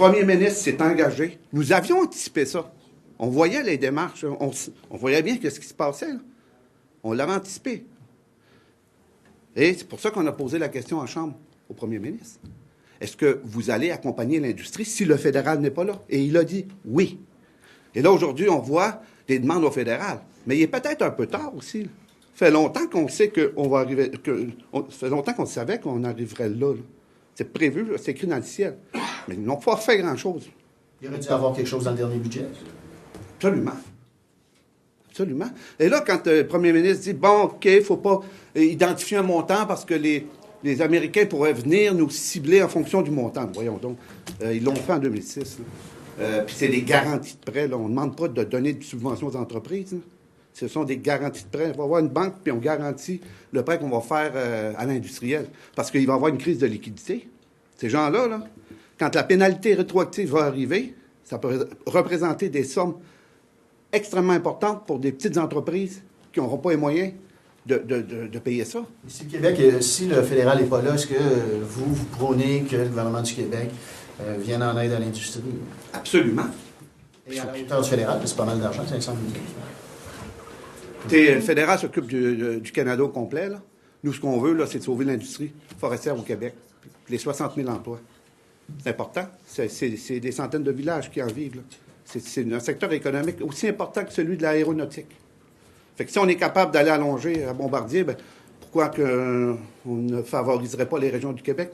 premier ministre s'est engagé. Nous avions anticipé ça. On voyait les démarches. On voyait bien ce qui se passait. Là. On l'avait anticipé. Et c'est pour ça qu'on a posé la question en Chambre au premier ministre. Est-ce que vous allez accompagner l'industrie si le fédéral n'est pas là? Et il a dit oui. Et là, aujourd'hui, on voit des demandes au fédéral. Mais il est peut-être un peu tard aussi. Ça fait longtemps qu'on sait qu'on va arriver. Ça fait longtemps qu'on savait qu'on arriverait là. C'est prévu, là, c'est écrit dans le ciel. Mais ils n'ont pas fait grand-chose. Il aurait dû avoir quelque chose dans le dernier budget. Absolument. Absolument. Et là, quand le premier ministre dit, bon, OK, il ne faut pas identifier un montant parce que les Américains pourraient venir nous cibler en fonction du montant. Voyons donc. Ils l'ont fait en 2006. Puis c'est des garanties de prêt. Là. On ne demande pas de donner de subventions aux entreprises. Là. Ce sont des garanties de prêt. On va avoir une banque, puis on garantit le prêt qu'on va faire à l'industriel. Parce qu'il va y avoir une crise de liquidité. Ces gens-là, là, quand la pénalité rétroactive va arriver, ça peut représenter des sommes extrêmement importantes pour des petites entreprises qui n'auront pas les moyens de payer ça. Si le Québec, si le fédéral n'est pas là, est-ce que vous prônez que le gouvernement du Québec vienne en aide à l'industrie? Absolument. Et à la hauteur du fédéral, c'est pas mal d'argent, 500 millions. Le fédéral s'occupe du Canada au complet. Là. Nous, ce qu'on veut, là, c'est de sauver l'industrie forestière au Québec. Les 60 000 emplois. C'est important. C'est des centaines de villages qui en vivent. Là. C'est un secteur économique aussi important que celui de l'aéronautique. Fait que si on est capable d'aller allonger à Bombardier, ben, pourquoi on ne favoriserait pas les régions du Québec?